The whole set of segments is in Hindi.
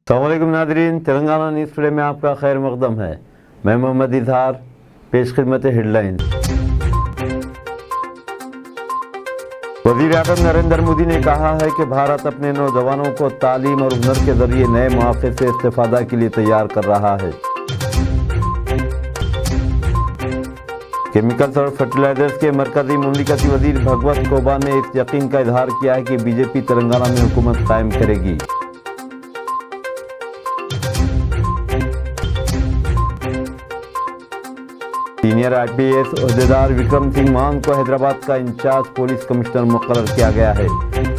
अस्सलामुअलैकुम नाज़रीन, तेलंगाना न्यूज़ टुडे में आपका खैर मकदम है। मैं मोहम्मद इजहार, पेश खिदमत हेडलाइंस। वज़ीर आज़म नरेंद्र मोदी ने कहा है कि भारत अपने नौजवानों को तालीम और हुनर के जरिए नए मौके से इस्तेफादा के लिए तैयार कर रहा है। केमिकल्स और फर्टिलाइजर्स के मरकजी मुमलिकती वज़ीर भगवत कोबा ने इस यकीन का इजहार किया है कि बीजेपी तेलंगाना में हुकूमत कायम करेगी। सीनियर IPS ओहदेदार विक्रम सिंह मान को हैदराबाद का इंचार्ज पुलिस कमिश्नर मुकर्रर किया गया है।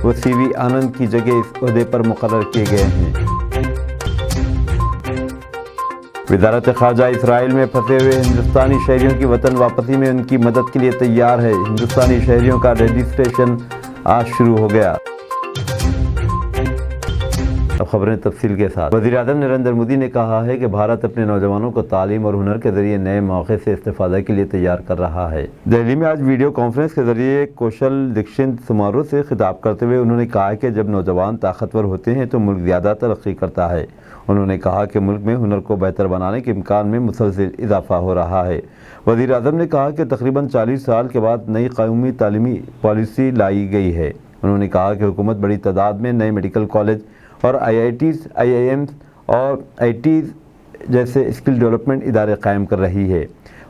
वो CV आनंद की जगह इस ओहदे पर मुकर्रर किए गए हैं। वज़ारत ख़ारजा इसराइल में फंसे हुए हिंदुस्तानी शहरियों की वतन वापसी में उनकी मदद के लिए तैयार है। हिंदुस्तानी शहरियों का रजिस्ट्रेशन आज शुरू हो गया। अब खबरें तफसील के साथ। वज़ीर आज़म नरेंद्र मोदी ने कहा है कि भारत अपने नौजवानों को तालीम और हुनर के जरिए नए मौके से इस्तेफादा के लिए तैयार कर रहा है। दिल्ली में आज वीडियो कॉन्फ्रेंस के जरिए कौशल दीक्षित समारोह से खिताब करते हुए उन्होंने कहा कि जब नौजवान ताकतवर होते हैं तो मुल्क ज़्यादा तरक्की करता है। उन्होंने कहा कि मुल्क में हुनर को बेहतर बनाने के इम्कान में मुसलसल इजाफा हो रहा है। वज़ीर आज़म ने कहा कि तकरीबन 40 साल के बाद नई कौमी तालीमी पॉलिसी लाई गई है। उन्होंने कहा कि हुकूमत बड़ी तादाद में नए मेडिकल कॉलेज और IITs, IIMs और ITs जैसे स्किल डेवलपमेंट इदारे कायम कर रही है।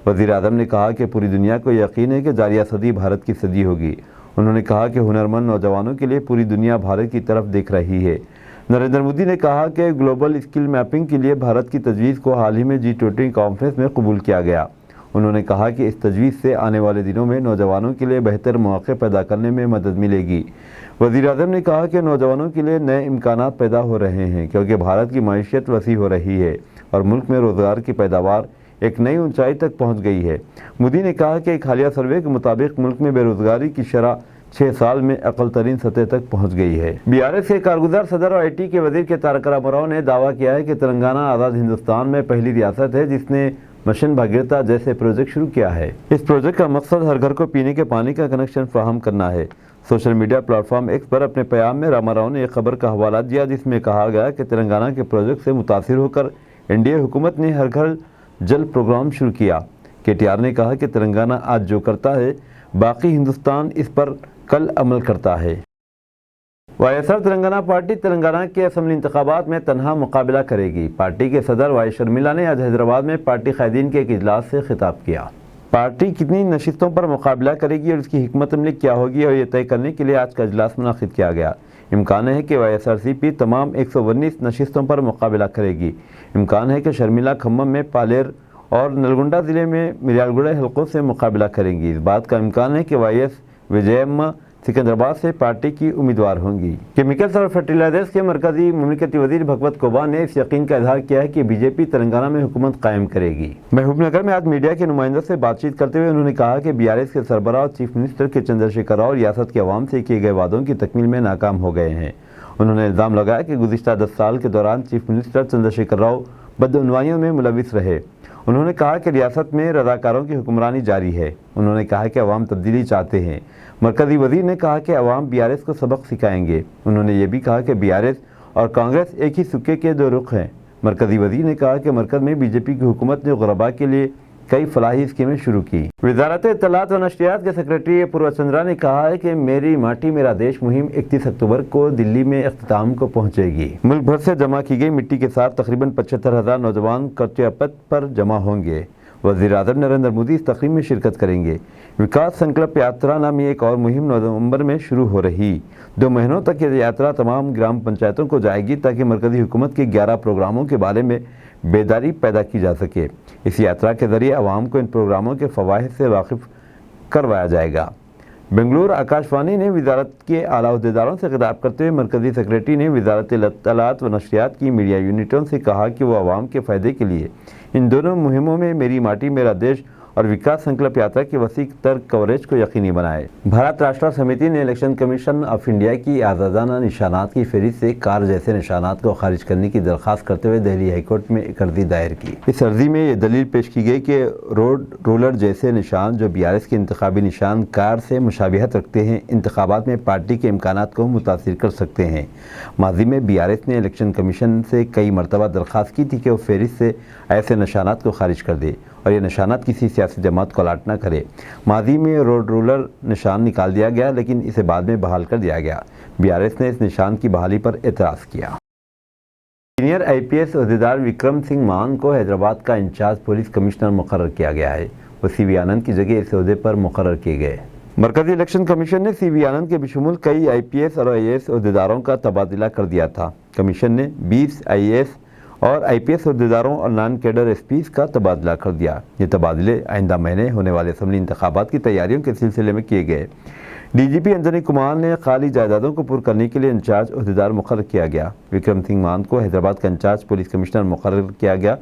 वज़ीर आज़म ने कहा कि पूरी दुनिया को यकीन है कि जारिया सदी भारत की सदी होगी। उन्होंने कहा कि हुनरमंद नौजवानों के लिए पूरी दुनिया भारत की तरफ देख रही है। नरेंद्र मोदी ने कहा कि ग्लोबल स्किल मैपिंग के लिए भारत की तजवीज़ को हाल ही में G20 कॉन्फ्रेंस में कबूल किया गया। उन्होंने कहा कि इस तजवीज़ से आने वाले दिनों में नौजवानों के लिए बेहतर मौके पैदा करने में मदद मिलेगी। वज़ीर आज़म ने कहा कि नौजवानों के लिए नए इम्कानात पैदा हो रहे हैं क्योंकि भारत की मईशत वसी हो रही है और मुल्क में रोज़गार की पैदावार एक नई ऊंचाई तक पहुंच गई है। मोदी ने कहा कि एक हालिया सर्वे के मुताबिक मुल्क में बेरोज़गारी की शरह 6 साल में अक़ल तरीन सतह तक पहुँच गई है। BRS के कारगुज़ार सदर और IT के वज़ीर के तारक रामाराव ने दावा किया है कि तेलंगाना आज़ाद हिंदुस्तान में पहली रियासत है जिसने मिशन भागीरथ जैसे प्रोजेक्ट शुरू किया है। इस प्रोजेक्ट का मकसद हर घर को पीने के पानी का कनेक्शन फराहम करना है। सोशल मीडिया प्लेटफॉर्म X पर अपने पैगाम में रामाराव ने एक खबर का हवाला दिया जिसमें कहा गया कि तेलंगाना के प्रोजेक्ट से मुतासिर होकर NDA हुकूमत ने हर घर जल प्रोग्राम शुरू किया। KTR ने कहा कि तेलंगाना आज जो करता है बाकी हिंदुस्तान इस पर कल अमल करता है। YSR तेलंगाना पार्टी तेलंगाना के असम्बली इंतखाबात में तनहा मुकाबला करेगी। पार्टी के सदर Y शर्मिला ने आज हैदराबाद में पार्टी कायदीन के एक इजलास से खिताब किया। पार्टी कितनी नशिस्तों पर मुकाबला करेगी और इसकी हिकमत अमली क्या होगी और ये तय करने के लिए आज का इजलास मुनाकिद किया गया। इम्कान है कि YSRCP तमाम 119 नशिस्तों पर मुकाबला करेगी। इम्कान है कि शर्मिला खम्मम में पालेर और नलगुंडा ज़िले में मिर्यालगुड़ा हल्कों से मुकाबला करेंगी। इस बात का इम्कान है कि YS विजयम्मा सिकंदराबाद से पार्टी की उम्मीदवार होंगी। केमिकल्स और फर्टिलाइजर्स के मरकजी मुमलिकती वज़ीर भगवत कोबा ने इस यकीन का इजहार किया है कि बीजेपी तेलंगाना में हुकूमत कायम करेगी। महबूबनगर में आज मीडिया के नुमाइंदों से बातचीत करते हुए उन्होंने कहा कि BRS के सरबराह और चीफ मिनिस्टर के चंद्रशेखर राव रियासत के अवाम से किए गए वादों की तकमील में नाकाम हो गए हैं। उन्होंने इल्ज़ाम लगाया कि गुज़िश्ता 10 साल के दौरान चीफ मिनिस्टर चंद्रशेखर राव बदअनवाइयों में मुलविस रहे। उन्होंने कहा कि रियासत में रज़ाकारों की हुक्मरानी जारी है। उन्होंने कहा कि अवाम तब्दीली चाहते हैं। मरकजी वज़ीर ने कहा कि अवाम BRS को सबक सिखाएंगे। उन्होंने ये भी कहा कि BRS और कांग्रेस एक ही सिक्के के दो रुख हैं। मरकजी वज़ीर ने कहा कि मरकज़ में बीजेपी की हुकूमत ने गुरबा के लिए कई फलाही स्कीमें शुरू की। वज़ारत इत्तलात व नशरियात के सेक्रेटरी अपूर्वा चंद्रा ने कहा है कि मेरी माटी मेरा देश मुहिम 31 अक्टूबर को दिल्ली में अख्ताम को पहुंचेगी। मुल्क भर से जमा की गई मिट्टी के साथ तकरीबन 75,000 नौजवान कर्तव्यपथ पर जमा होंगे। वज़ीर आज़म नरेंद्र मोदी इस तकरीब में शिरकत करेंगे। विकास संकल्प यात्रा नामी एक और मुहिम नवंबर में शुरू हो रही। 2 महीनों तक ये यात्रा तमाम ग्राम पंचायतों को जाएगी ताकि मरकजी हुकूमत के 11 प्रोग्रामों के बारे में बेदारी पैदा की जा सके। इस यात्रा के ज़रिए आवाम को इन प्रोग्रामों के फ़वाइद से वाकिफ़ करवाया जाएगा। बेंगलुरु आकाशवाणी ने वज़ारत के आला अहदेदारों से खिताब करते हुए मरकजी सेक्रेटरी ने वज़ारत इत्तलात व नशरियात की मीडिया यूनिटों से कहा कि वो आवाम के फ़ायदे के लिए इन दोनों मुहिमों में मेरी माटी मेरा देश और विकास संकल्प यात्रा की वसी तर कवरेज को यकीनी बनाए। भारत राष्ट्र समिति ने इलेक्शन कमीशन ऑफ इंडिया की आज़ादाना निशानात की फहरिस्त से कार जैसे निशानात को खारिज करने की दरख्वास्त करते हुए दिल्ली हाईकोर्ट में एक अर्जी दायर की। इस अर्जी में ये दलील पेश की गई कि रोड रोलर जैसे निशान जो BRS के इंतखाबी निशान कार से मुशाबिहत रखते हैं, इंतखाबात में पार्टी के इम्कानात को मुतासिर कर सकते हैं। माजी में BRS ने इलेक्शन कमीशन से कई मरतबा दरख्वास्त की थी कि वो फहरिस्त से ऐसे निशानात को खारिज कर दे और ये निशानात किसी सियासी जमात को अलाट न करे। माजी में रोड रोलर निशान निकाल दिया गया, लेकिन इसे बाद में बहाल कर दिया गया। BRS ने इस निशान की बहाली पर एतराज़ किया। सीनियर IPS अहदेदार विक्रम सिंह मान को हैदराबाद का इंचार्ज पुलिस कमिश्नर मुकर्रर किया गया है। वो CV आनंद की जगह इस ओहदे पर मुकर्रर किए गए। मरकजी इलेक्शन कमीशन ने CV आनंद के बशमूल कई IPS और IAS अहदेदारों का तबादला कर दिया था। कमीशन ने 20 IAS और IPS अहदेदारों और नॉन कैडर SPs का तबादला कर दिया। ये तबादले आइंदा महीने होने वाले असम्बली इंतखाबात की तैयारियों के सिलसिले में किए गए। DGP अंजनी कुमार ने खाली जायदादों को पुर करने के लिए इंचार्ज अहदेदार मुकर्रर किया गया। विक्रम सिंह मान को हैदराबाद का इंचार्ज पुलिस कमिश्नर मुकर्रर किया गया।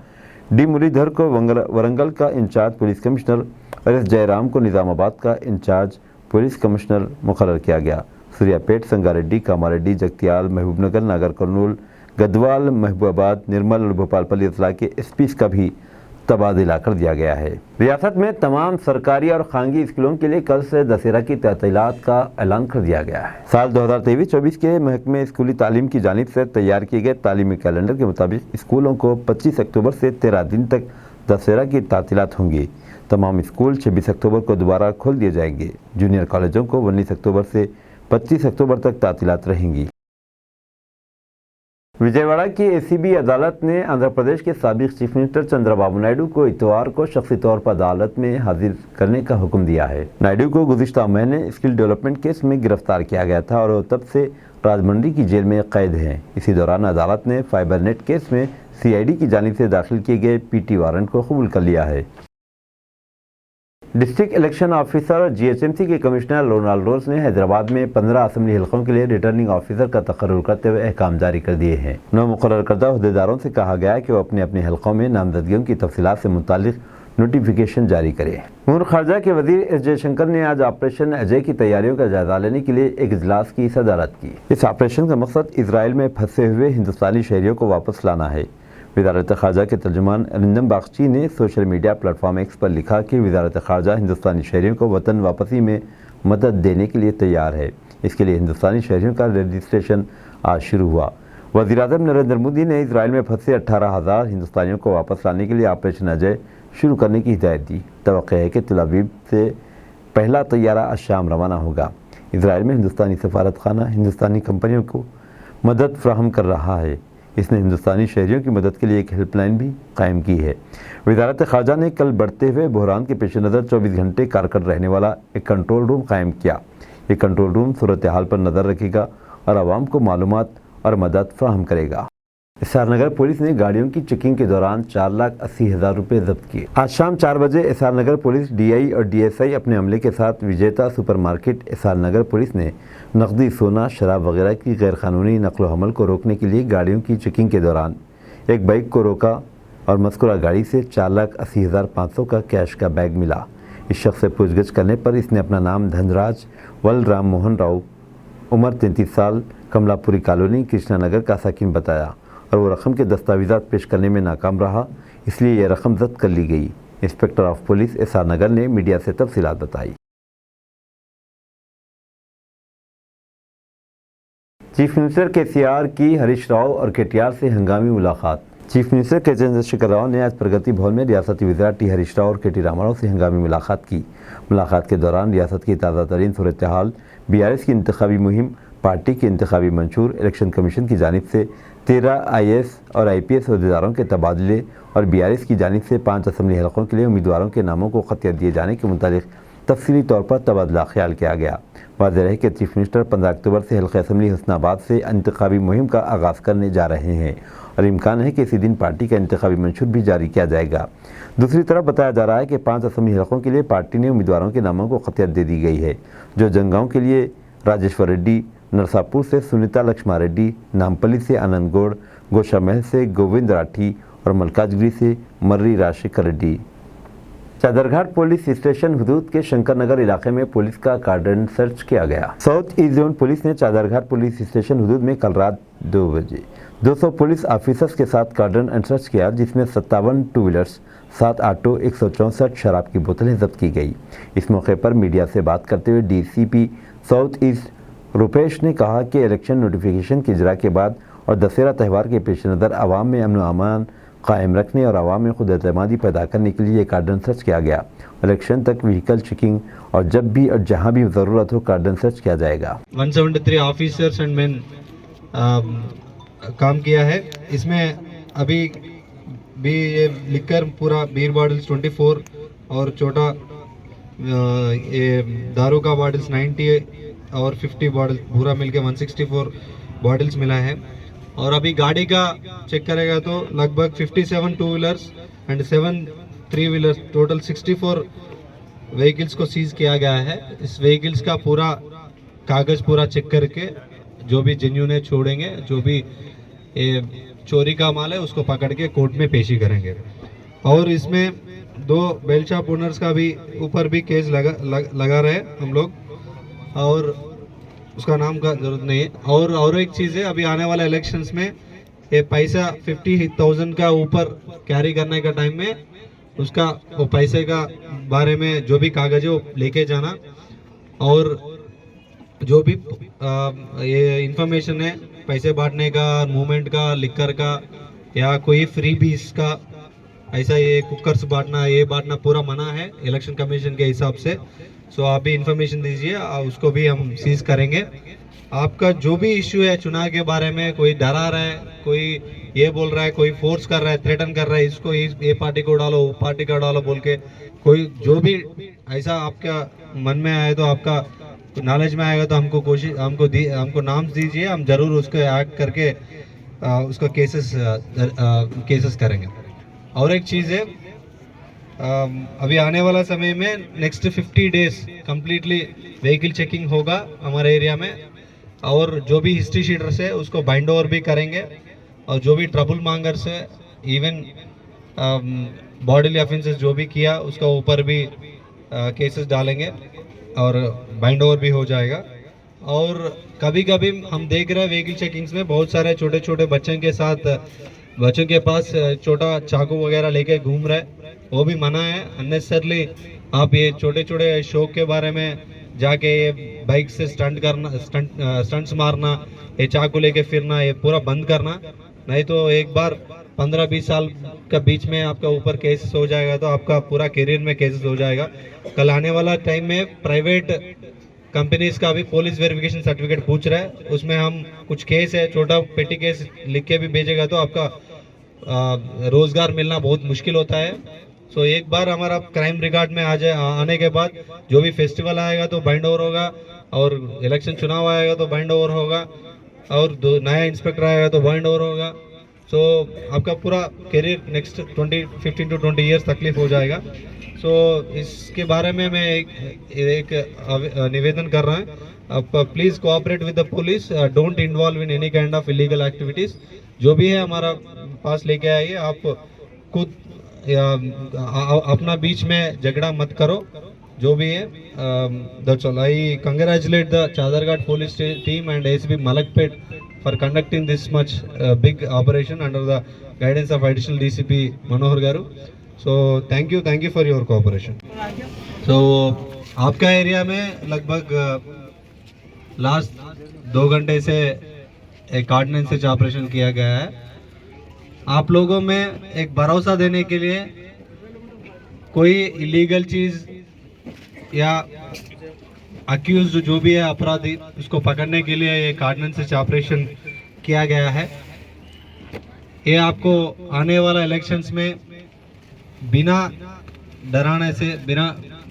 D मुरलीधर को वरंगल का इंचार्ज पुलिस कमिश्नर और S जयराम को निज़ामाबाद का इंचार्ज पुलिस कमिश्नर मुकर्रर किया गया। सूर्यापेट, संगारेड्डी, कामारेड्डी, जगतियाल, महबूबनगर, नागर कर्नूल, गदवाल, महबूबाबाद, निर्मल और भोपालपल्ली अजला के SPs का भी तबादला कर दिया गया है। रियासत में तमाम सरकारी और खानगी स्कूलों के लिए कल से दशहरा की तातीलात का ऐलान कर दिया गया है। साल 2023-24 के महकमे स्कूली तालीम की जानिब से तैयार किए गए तालीमी कैलेंडर के मुताबिक स्कूलों को 25 अक्टूबर से 13 दिन तक दशहरा की तातीलात होंगी। तमाम स्कूल 26 अक्टूबर को दोबारा खोल दिए जाएंगे। जूनियर कॉलेजों को 19 अक्टूबर से 25 अक्टूबर तक तातीलात रहेंगी। विजयवाड़ा की ACB अदालत ने आंध्र प्रदेश के साबिक चीफ मिनिस्टर चंद्रबाबू नायडू को इतवार को शख्सी तौर पर अदालत में हाजिर करने का हुक्म दिया है। नायडू को गुज़िश्ता महीने स्किल डेवलपमेंट केस में गिरफ्तार किया गया था और वो तब से राजमंड्री की जेल में कैद हैं। इसी दौरान अदालत ने फाइबरनेट केस में CID की जानिब से दाखिल किए गए PT वारंट को कबूल कर लिया है। डिस्ट्रिक्ट इलेक्शन ऑफिसर और GHMC के कमिश्नर रोनाल्ड रोज ने हैदराबाद में 15 असम्बली हल्कों के लिए रिटर्निंग ऑफिसर का तकर्रुर करते हुए अहकाम जारी कर दिए हैं। नौ मुकर्रर करदा अहदेदारों से कहा गया है कि वो अपने अपने हल्कों में नामजदगियों की तफसीलात से मुतालिक नोटिफिकेशन जारी करें। उमर खारजा के वजीर S जयशंकर ने आज ऑपरेशन अजय की तैयारियों का जायजा लेने के लिए एक इजलास की सदारत की। इस ऑपरेशन का मकसद इसराइल में फंसे हुए हिंदुस्तानी शहरियों को वापस लाना है। वज़ारत ख़ारजा के तर्जुमान अरिंदम बागची ने सोशल मीडिया प्लेटफॉर्म X पर लिखा कि वज़ारत ख़ारजा हिंदुस्तानी शहरियों को वतन वापसी में मदद देने के लिए तैयार है। इसके लिए हिंदुस्तानी शहरियों का रजिस्ट्रेशन आज शुरू हुआ। वज़ीर-ए-आज़म नरेंद्र मोदी ने इसराइल में फंसे 18,000 हिंदुस्तानियों को वापस लाने के लिए ऑपरेशन अजय शुरू करने की हिदायत दी। तवक्को है कि तेल अवीव से पहला तैयारा आज शाम रवाना होगा। इसराइल में हिंदुस्तानी सफारत खाना हिंदुस्तानी कंपनियों को मदद फ्राहम कर रहा है। इसने हिंदुस्तानी शहरियों की मदद के लिए एक हेल्पलाइन भी कायम की है। वज़ारत ख़ारजा ने कल बढ़ते हुए बहरान के पेश नज़र 24 घंटे कारकर रहने वाला एक कंट्रोल रूम कायम किया। ये कंट्रोल रूम सूरत हाल पर नज़र रखेगा और आवाम को मालूमात और मदद फ्राहम करेगा। एसआर नगर पुलिस ने गाड़ियों की चेकिंग के दौरान 4,80,000 रुपये जब्त किए। आज शाम 4 बजे एसआर नगर पुलिस DI और DSI अपने अमले के साथ विजेता सुपरमार्केट एसआर नगर पुलिस ने नकदी, सोना, शराब वगैरह की गैरकानूनी नकलो हमल को रोकने के लिए गाड़ियों की चेकिंग के दौरान एक बाइक को रोका और मज़कूरा गाड़ी से 4,80,500 का कैश का बैग मिला। इस शख्स से पूछगछ करने पर इसने अपना नाम धनराज वल राम मोहन राव, उम्र 33 साल, कमलापुरी कॉलोनी, कृष्णा नगर का साकिन बताया और वो रकम के दस्तावेज़ात पेश करने में नाकाम रहा, इसलिए यह रकम जब्त कर ली गई। इंस्पेक्टर ऑफ पुलिस एसआर नगर ने मीडिया से तफसीलात बताई। चीफ मिनिस्टर KCR की हरीश राव और KTR से हंगामी मुलाकात। चीफ मिनिस्टर के चंद्रशेखर राव ने आज प्रगति भवन में रियासती वज़ीर T हरीश राव और KT रामाराव से हंगामी मुलाकात की। मुलाकात के दौरान रियासत की ताज़ा तरीन सूरत हाल, BRS की इंतखाबी मुहिम, पार्टी के इंतखाबी मंशूर, इलेक्शन कमीशन की जानिब से 13 IAS और IPS अहदेदारों के तबादले और BRS की जानिब से 5 असम्बली हलकों के लिए उम्मीदवारों के नामों को खतियत दिए जाने के मुतालिक तफसीली तौर पर तबादला ख्याल किया गया। वाज़ेह है कि चीफ मिनिस्टर 15 अक्टूबर से हल्का असम्बली हुस्नाबाद से इंतखाबी मुहिम का आगाज़ करने जा रहे हैं और इम्कान है कि इसी दिन पार्टी का इंतखाबी मंशूर भी जारी किया जाएगा। दूसरी तरफ बताया जा रहा है कि 5 असम्बली हलकों के लिए पार्टी ने उम्मीदवारों के नामों को खतियत दे दी गई है, जो जंगांव के लिए राजेश्वर रेड्डी, नरसापुर से सुनीता लक्ष्मा रेड्डी, नामपल्ली से आनंद गौड़, गोशामहल से गोविंद राठी और मलकाजगिरी से मर्री राजशेखर रेड्डी। चादरघाट पुलिस स्टेशन हुदूद के शंकर नगर इलाके में पुलिस का कार्डन सर्च किया गया। साउथ ईस्ट जोन पुलिस ने चादरघाट पुलिस स्टेशन हुदूद में कल रात 2 बजे 200 पुलिस ऑफिसर्स के साथ कार्डन एंड सर्च किया, जिसमें 57 टू व्हीलर्स, 7 ऑटो, 164 शराब की बोतलें जब्त की गई। इस मौके पर मीडिया से बात करते हुए डीसीपी साउथ ईस्ट रुपेश ने कहा कि इलेक्शन नोटिफिकेशन की इजरा के बाद और दशहरा त्यौहार के पेश नज़र आवाम में अमन अमान कायम रखने और आवाम में खुद एतमादी पैदा करने के लिए कार्डन सर्च किया गया। इलेक्शन तक व्हीकल चेकिंग और जब भी और जहां भी ज़रूरत हो कार्डन सर्च किया जाएगा। 173 ऑफिसर्स एंड मेन काम किया है। इसमें अभी भी ये लिकर पूरा बीयर बॉटल्स 24 और छोटा ये दारू का बॉटल्स 90 और 50 बॉटल पूरा मिलके 164 बॉटल्स मिला है। और अभी गाड़ी का चेक करेगा तो लगभग 57 two wheelers and 7 three wheelers, total 64 vehicles को सीज किया गया है। इस व्हीकल्स का पूरा कागज पूरा चेक करके जो भी जेन्युइन है छोड़ेंगे, जो भी ये चोरी का माल है उसको पकड़ के कोर्ट में पेशी करेंगे। और इसमें 2 बेल शॉप ओनर्स का भी ऊपर भी केस लगा रहे हम लोग, और उसका नाम का जरूरत नहीं है। और एक चीज़ है, अभी आने वाले इलेक्शंस में ये पैसा 50,000 का ऊपर कैरी करने का टाइम में उसका वो पैसे का बारे में जो भी कागज है वो लेके जाना, और जो भी ये इंफॉर्मेशन है पैसे बांटने का, मूवमेंट का, लिकर का या कोई फ्री बीस का, ऐसा ये कुकर्स बांटना, ये बांटना पूरा मना है इलेक्शन कमीशन के हिसाब से। सो आप भी इंफॉर्मेशन दीजिए, उसको भी हम सीज करेंगे। आपका जो भी इश्यू है चुनाव के बारे में, कोई डरा रहा है, कोई ये बोल रहा है, कोई फोर्स कर रहा है, थ्रेटन कर रहा है, इसको ये पार्टी को डालो, वो पार्टी को डालो बोल के, कोई जो भी ऐसा आपका मन में आए तो आपका नॉलेज में आएगा तो हमको नाम दीजिए, हम जरूर उसको एक्ट करके उसका केसेस करेंगे। और एक चीज़ है, अभी आने वाला समय में next 50 days completely vehicle checking होगा हमारे एरिया में, और जो भी हिस्ट्री शीटर्स है उसको बाइंड ओवर भी करेंगे, और जो भी ट्रबल मांगर्स है, इवन बॉडीली ऑफेंसेस जो भी किया उसका ऊपर भी केसेस डालेंगे और बाइंड ओवर भी हो जाएगा। और कभी कभी हम देख रहे हैं व्हीकल चेकिंग्स में बहुत सारे छोटे छोटे बच्चों के पास छोटा चाकू वगैरह लेके घूम रहे, वो भी मना है। अननेसेसरली आप ये छोटे छोटे शौक के बारे में जाके ये बाइक से स्टंट्स मारना, ये चाकू लेके फिरना, ये पूरा बंद करना, नहीं तो एक बार 15-20 साल का बीच में आपका ऊपर केसेस हो जाएगा तो आपका पूरा करियर में केसेस हो जाएगा। कल आने वाला टाइम में प्राइवेट कंपनीज का भी पुलिस वेरिफिकेशन सर्टिफिकेट पूछ रहा है, उसमें हम कुछ केस है, छोटा पेटी केस लिख के भी भेजेगा तो आपका रोजगार मिलना बहुत मुश्किल होता है। सो एक बार हमारा क्राइम रिकॉर्ड में आने के बाद जो भी फेस्टिवल आएगा तो बाइंड ओवर होगा, और इलेक्शन चुनाव आएगा तो बाइंड ओवर होगा, और नया इंस्पेक्टर आएगा तो बाइंड ओवर होगा। सो आपका पूरा करियर नेक्स्ट 15 to 20 ईयर्स तकलीफ हो जाएगा। सो इसके बारे में मैं एक निवेदन कर रहा हूँ, आप please cooperate with the police, don't involve in any kind of illegal activities. जो भी है हमारा पास लेके आइए, आप खुद अपना बीच में झगड़ा मत करो, जो भी है। That's all. I congratulate the Chaderghat police team and ACP Malakpet for conducting this much big operation under the guidance of additional DCP Manohar Garu. So thank you for your cooperation. So आपका एरिया में लगभग लास्ट 2 घंटे से एक ऑर्डिनेंस ऑपरेशन किया गया है। आप लोगों में एक भरोसा देने के लिए कोई इलीगल चीज़ या अक्यूज जो भी है अपराधी, उसको पकड़ने के लिए एक ऑर्डिनेंस ऑपरेशन किया गया है। ये आपको आने वाला इलेक्शंस में बिना डराने से,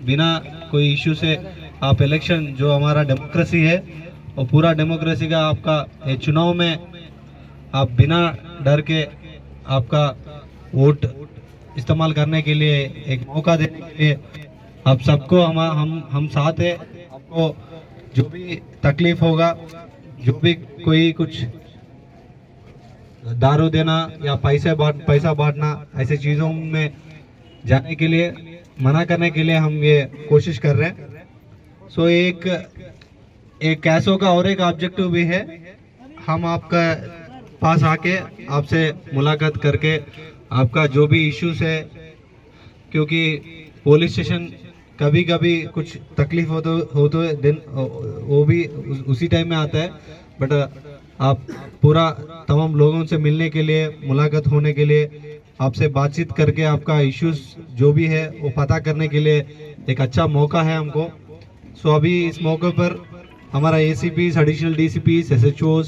बिना कोई इश्यू से आप इलेक्शन, जो हमारा डेमोक्रेसी है और पूरा डेमोक्रेसी का आपका ये चुनाव में आप बिना डर के आपका वोट इस्तेमाल करने के लिए एक मौका देने के लिए आप सबको हम साथ है। आपको जो भी तकलीफ होगा, जो भी कोई कुछ दारू देना या पैसा बांटना, ऐसे चीज़ों में जाने के लिए मना करने के लिए हम ये कोशिश कर रहे हैं। सो एक कैसो का और एक ऑब्जेक्टिव भी है, हम आपका पास आके आपसे मुलाकात करके आपका जो भी इश्यूज है, क्योंकि पुलिस स्टेशन कभी कभी कुछ तकलीफ हो तो दिन वो भी उसी टाइम में आता है, बट आप पूरा तमाम लोगों से मिलने के लिए, मुलाकात होने के लिए, आपसे बातचीत करके आपका इश्यूज जो भी है वो पता करने के लिए एक अच्छा मौका है हमको। सो अभी इस मौके पर हमारा ACPs, additional DCPs, SHOs,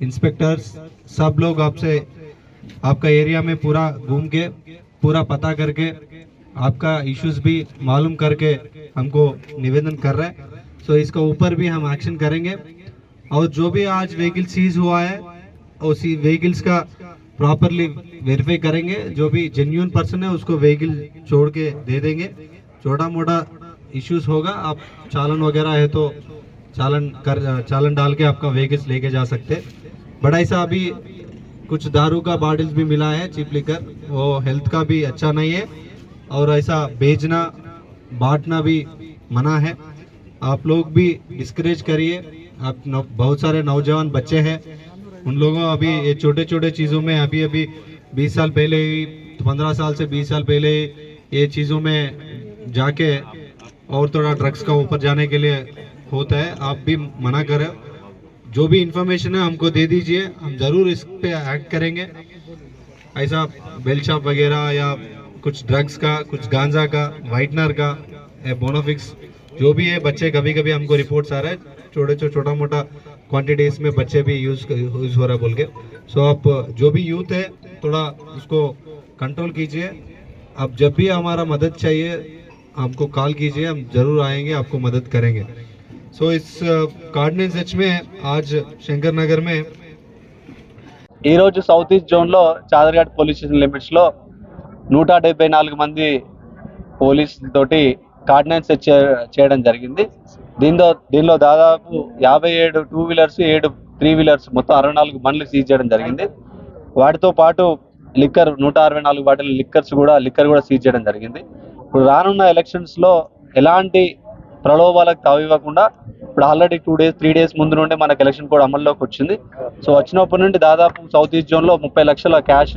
inspectors सब लोग आपसे आपका एरिया में पूरा घूम के पूरा पता करके आपका इश्यूज भी मालूम करके हमको निवेदन कर रहे हैं। सो इसका ऊपर भी हम एक्शन करेंगे और जो भी आज व्हीकल सीज हुआ है उसी व्हीकल्स का प्रॉपरली वेरीफाई करेंगे। जो भी जेन्युइन पर्सन है उसको व्हीकल छोड़ के दे देंगे। छोटा मोटा इश्यूज होगा, आप चालान वगैरह है तो चालान डाल के आपका व्हीकल्स लेके जा सकते। बड़ा ऐसा अभी कुछ दारू का बॉटल्स भी मिला है, चीप लिकर, वो हेल्थ का भी अच्छा नहीं है और ऐसा बेचना बांटना भी मना है। आप लोग भी डिस्करेज करिए। आप बहुत सारे नौजवान बच्चे हैं, उन लोगों अभी ये छोटे छोटे चीज़ों में अभी 20 साल पहले ही, 15 साल से 20 साल पहले ही ये चीज़ों में जाके और थोड़ा ड्रग्स का ऊपर जाने के लिए होता है। आप भी मना करें। जो भी इंफॉर्मेशन है हमको दे दीजिए, हम ज़रूर इस पे एक्ट करेंगे। ऐसा बेल शॉप वगैरह या कुछ ड्रग्स का, कुछ गांजा का, वाइटनर का, बोनोफिक्स जो भी है, बच्चे कभी कभी हमको रिपोर्ट्स आ रहा है छोटा मोटा क्वांटिटीज में बच्चे भी यूज हो रहा है बोल के। सो आप जो भी यूथ है थोड़ा उसको कंट्रोल कीजिए। आप जब भी हमारा मदद चाहिए हमको कॉल कीजिए, हम जरूर आएंगे, आपको मदद करेंगे। सो इस कार्डिनेंस एच में आज शंकर नगर में ఈ రోజు సౌత్ ఈస్ట్ జోన్లో చాదర్ఘాట్ పోలీస్ స్టేషన్ లిమిట్స్లో 174 మంది పోలీసులతోటి కార్డినెన్స్ చేయడం జరిగింది. దీనిలో దాదాపు 57 2 వీలర్స్, 7 3 వీలర్స్, మొత్తం 64 బండ్లు సీజ్ చేయడం జరిగింది. వాటితో పాటు లిక్కర్ 164 బాటిల్ లిక్కర్ కూడా సీజ్ చేయడం జరిగింది. ఇప్పుడు రానున్న ఎలక్షన్స్లో ఎలాంటి ప్రలోభాలకు తావివ్వకుండా, ఇప్పుడు ఆల్రెడీ 2 days 3 days ముందు నుండి మనకు ఎలక్షన్ కోడ్ అమల్లోకి వచ్చింది. సో వచ్చినప్పటి నుండి దాదాపు సౌత్ ఈస్ట్ జోన్లో 30 లక్షల క్యాష్,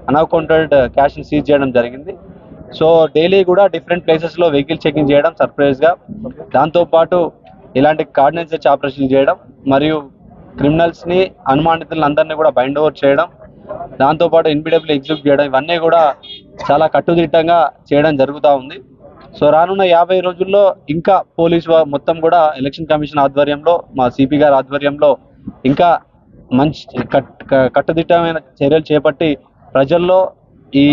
అన్అకౌంటెడ్ క్యాష్ని సీజ్ చేయడం జరిగింది. సో డైలీ కూడా డిఫరెంట్ ప్లేసెస్లో వెహికల్ చెకింగ్ చేయడం సర్ప్రైజ్గా, దాంతోపాటు ఇలాంటి కార్డినెన్స్ తెచ్చి ఆపరేషన్ చేయడం మరియు క్రిమినల్స్ని, అనుమానితులను అందరినీ కూడా బైండ్ ఓవర్ చేయడం, దాంతోపాటు NPW ఎగ్జిక్యూట్ చేయడం, ఇవన్నీ కూడా చాలా కట్టుదిట్టంగా చేయడం జరుగుతూ ఉంది. సో రానున్న 50 రోజుల్లో ఇంకా పోలీసు మొత్తం కూడా ఎలక్షన్ కమిషన్ ఆధ్వర్యంలో, మా CP గారి ఆధ్వర్యంలో ఇంకా మంచి కట్టుదిట్టమైన చర్యలు చేపట్టి ప్రజల్లో ఈ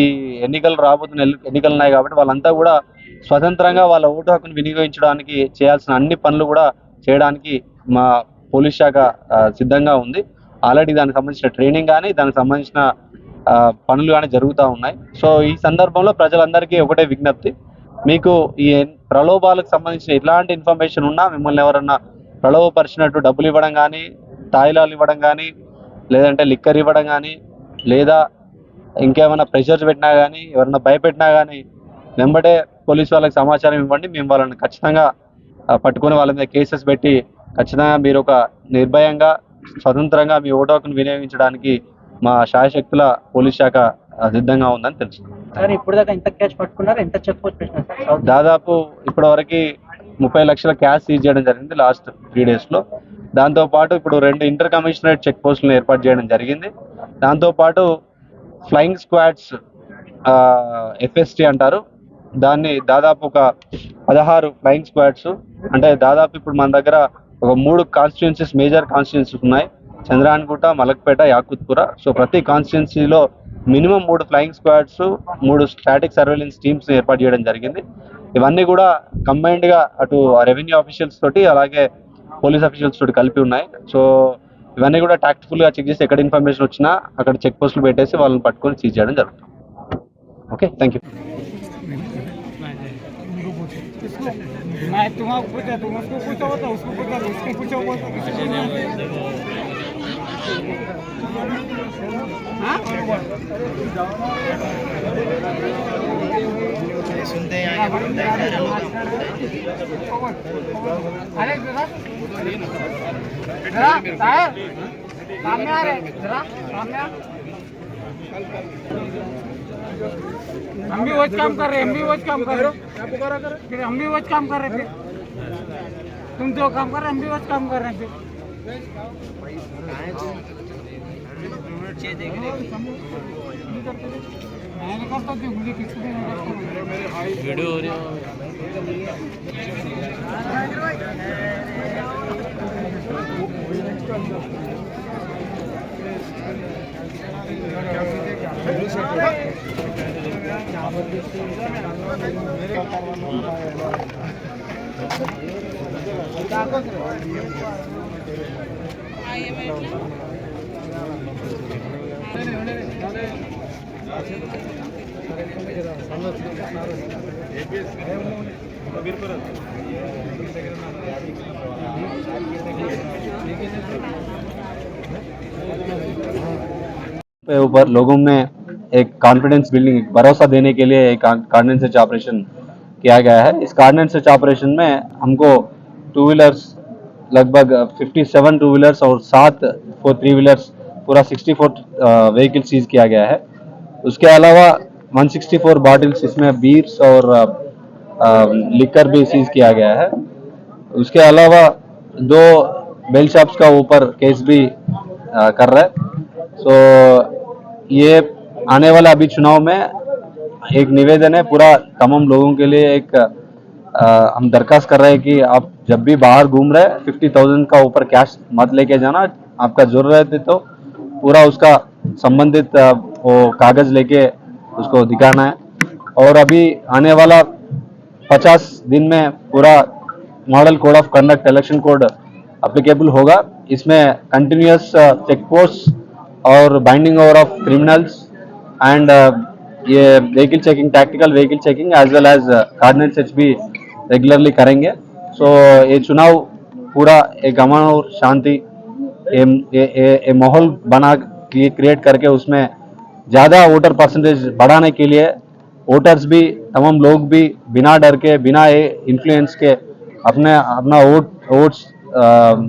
రాబోతున్న ఎన్నికలు ఉన్నాయి కాబట్టి వాళ్ళంతా కూడా స్వతంత్రంగా వాళ్ళ ఓటు హక్కును వినియోగించడానికి చేయాల్సిన అన్ని పనులు కూడా చేయడానికి మా పోలీస్ శాఖ సిద్ధంగా ఉంది. ఆల్రెడీ దానికి సంబంధించిన ట్రైనింగ్ కానీ, దానికి సంబంధించిన పనులు కానీ జరుగుతూ ఉన్నాయి. సో ఈ సందర్భంలో ప్రజలందరికీ ఒకటే విజ్ఞప్తి, మీకు ఈ ప్రలోభాలకు సంబంధించిన ఎలాంటి ఇన్ఫర్మేషన్ ఉన్నా, మిమ్మల్ని ఎవరన్నా ప్రలోభపరిచినట్టు డబ్బులు ఇవ్వడం కానీ, తాయిలాలు ఇవ్వడం కానీ, లేదంటే లిక్కర్ ఇవ్వడం కానీ, లేదా ఇంకేమైనా ప్రెషర్స్ పెట్టినా కానీ, ఎవరైనా భయపెట్టినా కానీ వెంబడే పోలీసు వాళ్ళకి సమాచారం ఇవ్వండి. మేము వాళ్ళని ఖచ్చితంగా పట్టుకొని వాళ్ళ మీద కేసెస్ పెట్టి ఖచ్చితంగా మీరు ఒక నిర్భయంగా, స్వతంత్రంగా మీ ఓటు హక్కును వినియోగించడానికి మా శాయశక్తుల పోలీస్ శాఖ సిద్ధంగా ఉందని తెలుసు. దాదాపు ఇప్పటి వరకు 30 లక్షల క్యాష్ సీజ్ చేయడం జరిగింది లాస్ట్ 3 daysలో. దాంతోపాటు ఇప్పుడు 2 ఇంటర్ కమిషనరేట్ చెక్ పోస్టులను ఏర్పాటు చేయడం జరిగింది. దాంతోపాటు ఫ్లయింగ్ స్క్వాడ్స్, FST అంటారు దాన్ని, దాదాపు ఒక 16 ఫ్లయింగ్ స్క్వాడ్స్, అంటే దాదాపు ఇప్పుడు మన దగ్గర ఒక 3 కాన్స్టిట్యున్సీస్, మేజర్ కాన్స్టిట్యున్సీస్ ఉన్నాయి, చంద్రాయణగుట్ట, మలక్పేట, యాకుత్పుర. సో ప్రతి కాన్స్టిట్యున్సీలో minimum 3 flying squads, 3 static surveillance teams ఏర్పాటు చేయడం జరిగింది. ఇవన్నీ కూడా కంబైన్డ్గా అటు రెవెన్యూ ఆఫీషియల్స్ తోటి అలాగే పోలీస్ ఆఫీషియల్స్ తోటి కలిపి ఉన్నాయి. సో ఇవన్నీ కూడా టాక్టిఫుల్గా చెక్ చేసి ఎక్కడ ఇన్ఫర్మేషన్ వచ్చినా అక్కడ చెక్ పోస్టులు పెట్టేసి వాళ్ళని పట్టుకొని సీజ్ చేయడం జరుగుతుంది. Okay, thank you. मैं तुम्हारा पूछा, तुम उसको पूछा होता, उसको पूछा, उसको पूछा हुआ था। हाँ? अरे जरा साहब सामने आ रहे जरा सामने आ हम भी वही काम कर रहे हैं, हम भी वही काम कर रहे हैं, फिर हम भी वही काम कर रहे हैं, फिर तुम जो काम कर रहे हैं हम भी वही काम कर रहे हैं, मैं नहीं करता हूँ, मुझे किसी को नहीं वीडियो हो रही पे ऊपर लोगों में एक कॉन्फिडेंस बिल्डिंग, भरोसा देने के लिए एक कार्डिनेंस सर्च ऑपरेशन किया गया है। इस कार्डिनेंस सर्च ऑपरेशन में हमको टू व्हीलर्स लगभग 57 टू व्हीलर्स और 7 3 व्हीलर्स पूरा 64 व्हीकल सीज किया गया है। उसके अलावा 164 बॉटल्स, इसमें बीयर्स और लिकर भी सीज किया गया है। उसके अलावा 2 बेल शॉप्स का ऊपर केस भी कर रहा है। सो ये आने वाला अभी चुनाव में एक निवेदन है पूरा तमाम लोगों के लिए, एक हम दरखास्त कर रहे हैं कि आप जब भी बाहर घूम रहे 50,000 का ऊपर कैश मत लेके जाना। आपका जरूरत है तो पूरा उसका संबंधित वो कागज लेके उसको दिखाना है। और अभी आने वाला 50 दिन में पूरा model code of conduct election code applicable होगा। इसमें कंटिन्यूस चेक पोस्ट और binding over of criminals and ये vehicle checking, tactical vehicle checking as well as cordon and search भी रेगुलरली करेंगे। सो ये चुनाव पूरा एक अमन और शांति ये माहौल बना क्रिएट करके उसमें ज़्यादा वोटर परसेंटेज बढ़ाने के लिए वोटर्स भी, तमाम लोग भी बिना डर के, बिना इन्फ्लुएंस के अपना वोट्स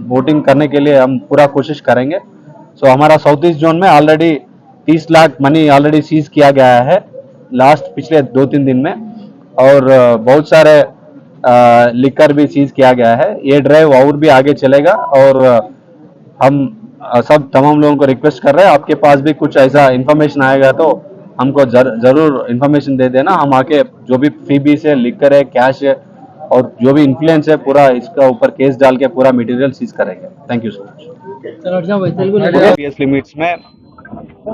वोटिंग करने के लिए हम पूरा कोशिश करेंगे। सो हमारा साउथ ईस्ट जोन में already 30 lakh money already seize किया गया है लास्ट पिछले 2-3 दिन में, और बहुत सारे लिकर भी सीज किया गया है। ये ड्राइव और भी आगे चलेगा और हम सब तमाम लोगों को रिक्वेस्ट कर रहे हैं, आपके पास भी कुछ ऐसा इन्फॉर्मेशन आएगा तो हमको जरूर इन्फॉर्मेशन दे देना। हम आके जो भी फ्रीबीज है, लिकर है, कैश है और जो भी इन्फ्लुएंस है पूरा इसका ऊपर केस डाल के पूरा मटेरियल सीज करेंगे। Thank you so much. PS limits में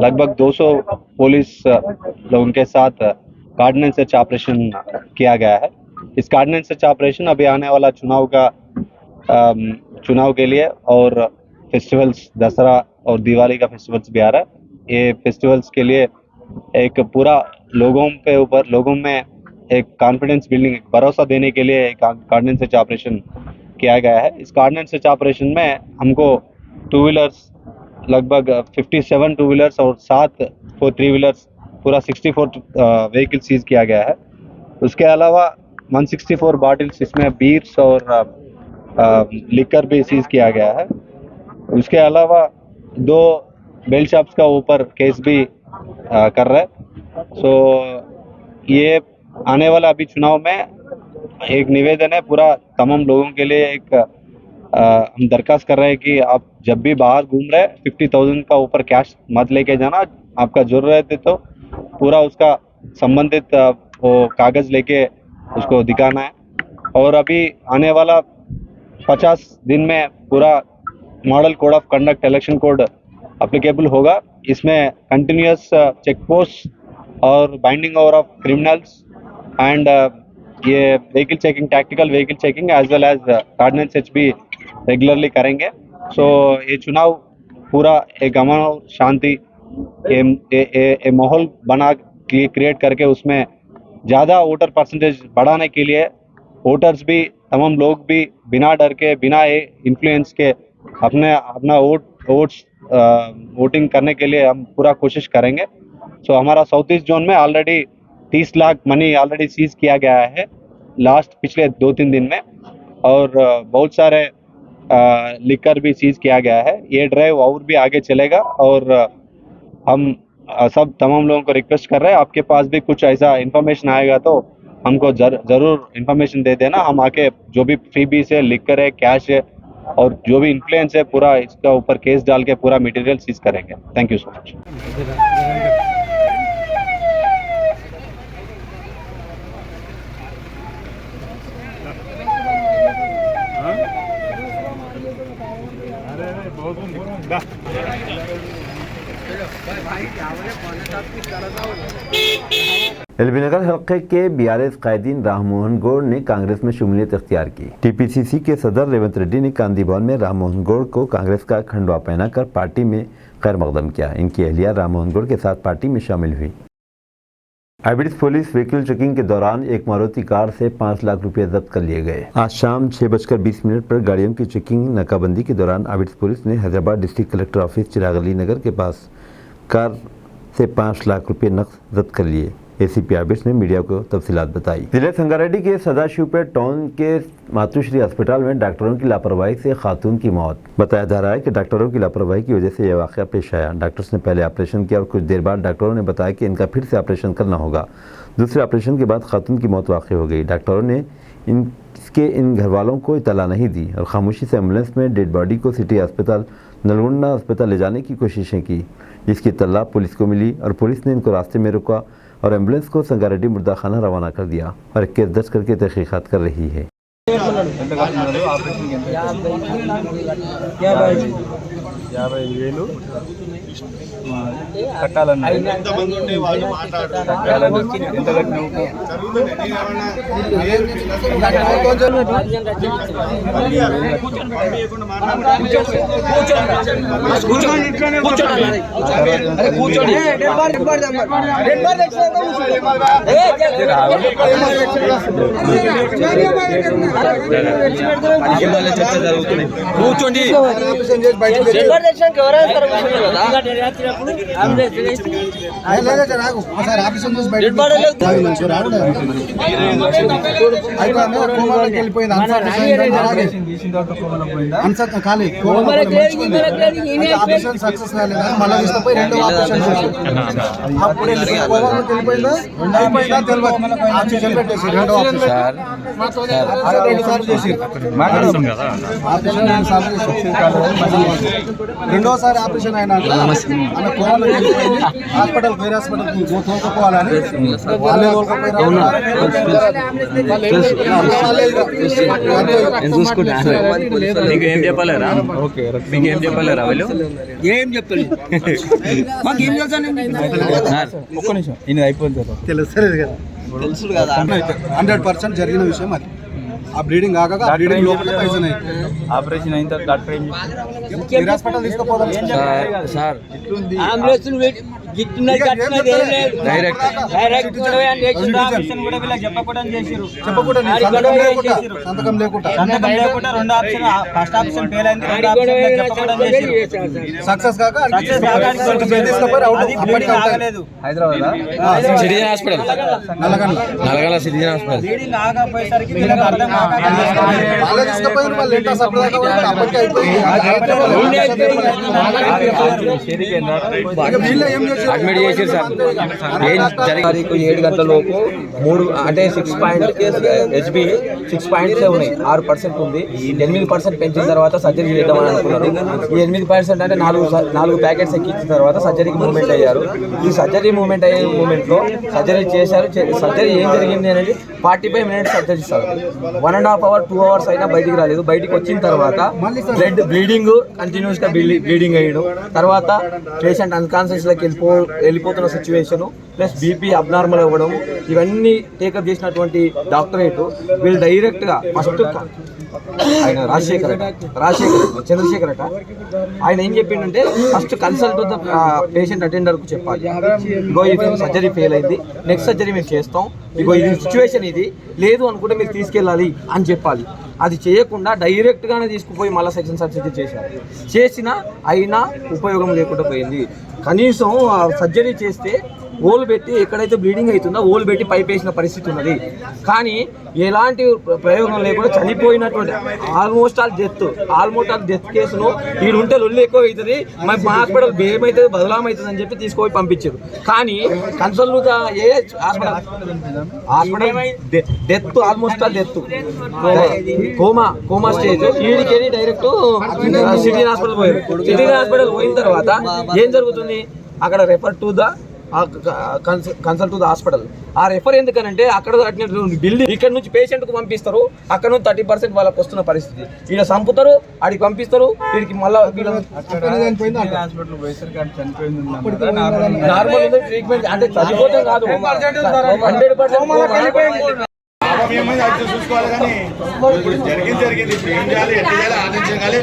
लगभग 200 पुलिस लोगों के साथ कार्डिनेंस सर्च ऑपरेशन किया गया है। इस कार्डिनेंस सर्च ऑपरेशन अभी आने वाला चुनाव के लिए और फेस्टिवल्स, दसरा और दिवाली का फेस्टिवल्स भी आ रहा है। ये फेस्टिवल्स के लिए एक पूरा लोगों में एक कॉन्फिडेंस बिल्डिंग, भरोसा देने के लिए एक कार्डिनेंस सर्च ऑपरेशन किया गया है। इस कार्डिनेंस सर्च ऑपरेशन में हमको टू व्हीलर्स लगभग 57 टू व्हीलर्स और 7 3 व्हीलर्स पूरा 64 व्हीकल सीज किया गया है। उसके अलावा 164 बॉटल्स, इसमें बीयर्स और लिकर भी सीज किया गया है। उसके अलावा 2 बेल शॉप्स का ऊपर केस भी कर रहा है। सो ये आने वाला अभी चुनाव में एक निवेदन है पूरा तमाम लोगों के लिए, एक हम दरखास्त कर रहे हैं कि आप जब भी बाहर घूम रहे 50,000 का ऊपर कैश मत लेके जाना। आपका जरूरत है तो पूरा उसका संबंधित वो कागज लेके उसको दिखाना है। और अभी आने वाला 50 दिन में पूरा model code of conduct election code applicable होगा। इसमें कंटिन्यूस चेक पोस्ट और binding over of criminals and ये vehicle checking, tactical vehicle checking as well as cordon and search भी रेगुलरली करेंगे। सो ये चुनाव पूरा एक अमन और शांति ये माहौल बना क्रिएट करके उसमें ज़्यादा वोटर परसेंटेज बढ़ाने के लिए वोटर्स भी, तमाम लोग भी बिना डर के, बिना इन्फ्लुएंस के अपना वोट्स वोटिंग करने के लिए हम पूरा कोशिश करेंगे। सो हमारा साउथ ईस्ट जोन में already 30 lakh money already seize किया गया है पिछले 2-3 दिन में, और बहुत सारे लिकर भी सीज किया गया है। ये ड्राइव और भी आगे चलेगा, और हम सब तमाम लोगों को रिक्वेस्ट कर रहे हैं, आपके पास भी कुछ ऐसा इन्फॉर्मेशन आएगा तो हमको जरूर इन्फॉर्मेशन दे देना। हम आके जो भी फ्रीबीज है, लिकर है, कैश है और जो भी इन्फ्लुएंस है पूरा इसका ऊपर केस डाल के पूरा मटेरियल सीज करेंगे। Thank you so much. LB Nagar हल्के के बीआरएस कायदीन राममोहन गौड़ ने कांग्रेस में शमूलियत इख्तियार की। टीपीसीसी के सदर रेवंत रेड्डी ने गांधी भवन में राममोहन गौड़ को कांग्रेस का खंडवा पहनाकर पार्टी में खैर मकदम किया। इनकी अहलिया राममोहन गौड़ के साथ पार्टी में शामिल हुई। आइबिड्स पुलिस व्हीकल चेकिंग के दौरान एक मारुति कार से 5 लाख रुपए जब्त कर लिए गए। आज शाम 6:20 पर गाड़ियों की चेकिंग नाकाबंदी के दौरान आइबिड्स पुलिस ने हैदराबाद डिस्ट्रिक्ट कलेक्टर ऑफिस चिराग अली नगर के पास कार से 5 लाख रुपए नकद जब्त कर लिए। एसीपी आइबिड्स ने मीडिया को तफसीलात बताई। जिले संगारेड्डी के सदाशिवपेट टाउन के मातृश्री अस्पताल में डॉक्टरों की लापरवाही से खातून की मौत। बताया जा रहा है कि डॉक्टरों की लापरवाही की वजह से यह वाकया पेश आया। डॉक्टर्स ने पहले ऑपरेशन किया और कुछ देर बाद डॉक्टरों ने बताया कि इनका फिर से ऑपरेशन करना होगा। दूसरे ऑपरेशन के बाद खातून की मौत वाक़ई हो गई। डॉक्टरों ने इन घर वालों को इतला नहीं दी और खामोशी से एम्बुलेंस में डेड बॉडी को सिटी अस्पताल नलगुंडा अस्पताल ले जाने की कोशिशें की, जिसकी इत्तला पुलिस को मिली और पुलिस ने इनको रास्ते में रोका और एम्बुलेंस को संगारेड्डी मुर्दाखाना रवाना कर दिया और केस दर्ज करके तहकीकात कर रही है। కూర్చోండి సక్సెస్ కాలేదు, మళ్ళీ తీసుకుపోయి రెండో ఆపరేషన్ చేసి అప్పుడు వెళ్ళిపోయిందా ఆపరేషన్ పెట్టేసి రెండో ఆపరేషన్ 2 సార్లు చేసి ఆపరేషన్ 2 సార్లు చేసి రెండోసారి ఆపరేషన్ అయినా ఆమె కోమలో వెళ్ళిపోయింది. హాస్పిటల్ వేరే హాస్పిటల్ తోలుకోవాలని వాళ్ళే మీకు ఏం చెప్పలేరా? మీకు ఏం చెప్పలేరా? వాళ్ళు ఏం చెప్తారు? మాకేం తెలుసా? ఒక్క నిమిషం ఇది అయిపోయింది తెలుసు కదా 100% జరిగిన విషయం అది. ఆ బ్లీడింగ్ ఆగగా బ్లీడింగ్ లోపల పైసన్ ఆపరేషన్ అయిన తర్వాత డాక్టర్ ఏం వేరే హాస్పిటల్ తీసుకుపోదాం సార్ అంబులెన్స్ సంతకం లేకుండా రెండు ఆప్షన్ ఫస్ట్ ఆప్షన్ ఫెయిల్ అయింది, సక్సెస్ కాక Hyderabad citizen hospital Nalgonda citizen hospital bleeding ఆగపోయేసరికి వీళ్ళకి అర్థం కాక తీసుకుపోయిన వాళ్ళు ఏంటో సపరేట్ అప్పటికే అయిపోయింది. అడ్మిట్ చేసారు సార్. ఏం జరిగింది? 7 గంటల లోపు 3 అంటే 6 పాయింట్ హెచ్బి 6 పాయింట్సే ఉన్నాయి, 6% ఉంది. 8% పెంచిన తర్వాత సర్జరీ చేద్దామని అనుకున్నారు. ఈ 8% అంటే 4 ప్యాకెట్స్ ఎక్కించిన తర్వాత సర్జరీకి మూవ్మెంట్ అయ్యారు. ఈ సర్జరీ మూవ్మెంట్ అయ్యే మూమెంట్లో సర్జరీ చేశారు. సర్జరీ ఏం జరిగింది అనేది 45 minutes surgery sir. 1.5 hour 2 hours అయినా బయటికి రాలేదు. బయటికి వచ్చిన తర్వాత బ్లీడింగ్ కంటిన్యూస్గా బ్లీడింగ్ అయ్యడం, తర్వాత పేషెంట్ అన్కాన్షియస్ లోకి వెళ్ళిపోతున్న సిచ్యువేషన్ ప్లస్ బీపీ అబ్నార్మల్ అవ్వడం, ఇవన్నీ టేకప్ చేసినటువంటి డాక్టరేట్ వీళ్ళు డైరెక్ట్గా ఫస్ట్ ఆయన చంద్రశేఖర్ ఆయన ఏం చెప్పిండంటే ఫస్ట్ కన్సల్ట్ ద పేషెంట్ అటెండర్కు చెప్పాలి, ఇగో ఇది సర్జరీ ఫెయిల్ అయింది, నెక్స్ట్ సర్జరీ మేము చేస్తాం, ఇగో ఇది సిచ్యువేషన్ ఇది లేదు అనుకుంటే మీరు తీసుకెళ్ళాలి అని చెప్పాలి. అది చేయకుండా డైరెక్ట్గానే తీసుకుపోయి మళ్ళీ సెక్షన్ సర్జరీ చేసినా అయినా ఉపయోగం లేకుండా పోయింది. కనీసం సర్జరీ చేస్తే ఓలు పెట్టి ఎక్కడైతే బ్లీడింగ్ అవుతుందో ఓలు పెట్టి పైప్ వేసిన పరిస్థితి ఉన్నది. కానీ ఎలాంటి ప్రయోగం లేకుండా చనిపోయినటువంటి ఆల్మోస్ట్ ఆల్ డెత్ కేసులో ఈడుంటే లొల్లి ఎక్కువ అవుతుంది, మా హాస్పిటల్ ఏమవుతుంది బదలామవుతుంది అని చెప్పి తీసుకుపోయి పంపించారు. కానీ consult a hospital death almost all death coma stage ఈడికెళ్ళి డైరెక్ట్ సిటీ హాస్పిటల్ పోయారు. సిటీ హాస్పిటల్ పోయిన తర్వాత ఏం జరుగుతుంది, అక్కడ refer to the consult to the hospital. ఆ రెఫర్ ఎందుకనంటే అక్కడ బిల్డింగ్ ఇక్కడ నుంచి పేషెంట్కు పంపిస్తారు, అక్కడ నుంచి 30% వాళ్ళకి వస్తున్న పరిస్థితి. వీళ్ళు చంపుతారు, ఆడికి పంపిస్తారు, వీడికి మళ్ళీ నార్మల్ ట్రీట్మెంట్ అంటే చనిపోతే కాదు 100% చూసుకోవాలి. కానీ ఇప్పుడు జరిగింది ఇప్పుడు ఏం చేయాలి, ఎట్లా చేయాలి, ఆలోచించాలి.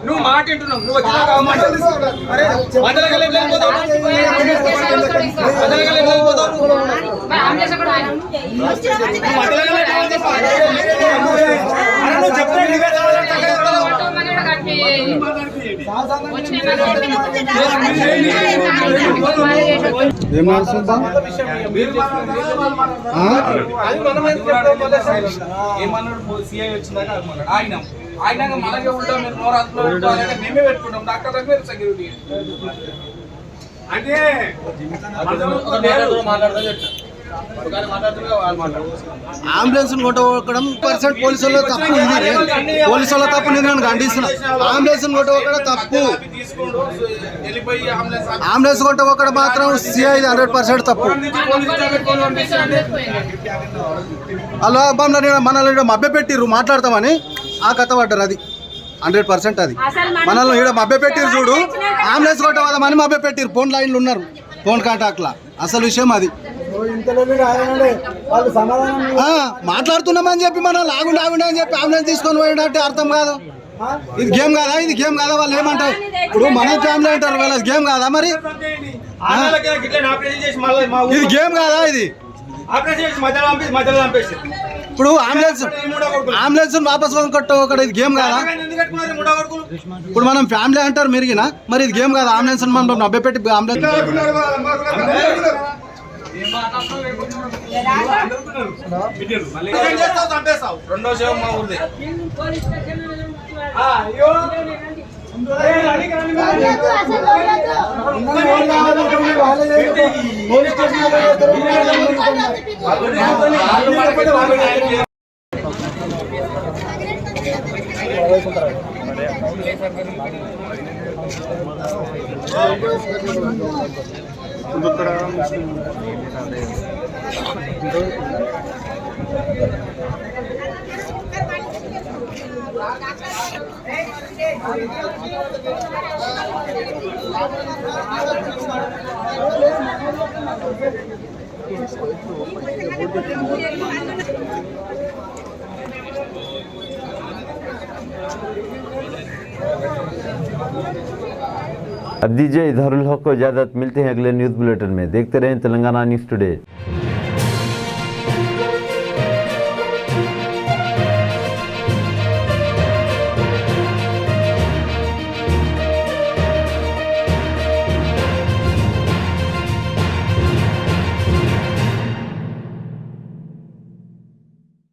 నువ్వు మాట వింటున్నావు, నువ్వు సిఐ వచ్చిందాక ఆయన మనకే ఉంటాం, మీరు నోరాత్మ మేమే పెట్టుకుంటాం. డాక్టర్ దగ్గర సెక్యూరిటీ అంటే అంబులెన్స్ కొట్టవడం % పోలీసుల తప్పు. ఇది పోలీసుల తప్పు, నేను ఖండిస్తున్నా. అంబులెన్స్ కొట్టవడం తప్పు. అంబులెన్స్ కొట్టవడం మాత్రం సిఐ 100% తప్పు. అలా మనల్ని మభ్య పెట్టిర్రు మాట్లాడతామని ఆ కథ పడ్డారు. అది 100% అది మనల్ని ఇక్కడ మభ్య పెట్టిరు. చూడు, అంబులెన్స్ కొట్టవాలని మభ్య పెట్టిరు. ఫోన్ లైన్లు ఉన్నారు, ఫోన్ కాంటాక్ట్లా. అసలు విషయం అది. మాట్లాడుతున్నామని చెప్పి మనం ఆగుండి అని చెప్పి అంబులెన్స్ తీసుకొని పోయినట్టే అర్థం కాదు. ఇది గేమ్ కాదా? ఇది గేమ్ కాదా? వాళ్ళు ఏమంటారు ఇప్పుడు మన ఫ్యామిలీ అంటారు, వాళ్ళ గేమ్ కాదా? మరి ఇది గేమ్ కాదా? ఇది ఇప్పుడు అంబులెన్స్ వాపస్ కొట్ట ఇది గేమ్ కాదా? ఇప్పుడు మనం ఫ్యామిలీ అంటారు మెరిగినా, మరి ఇది గేమ్ కాదా? అంబులెన్స్ మనం 90 పెట్టి అంబులెన్స్ రెండో శవం మా ఊరిదే. अब दीजिए इजहारुल हक को इजाज़त। मिलते हैं अगले न्यूज़ बुलेटिन में। देखते रहें तेलंगाना न्यूज़ टुडे।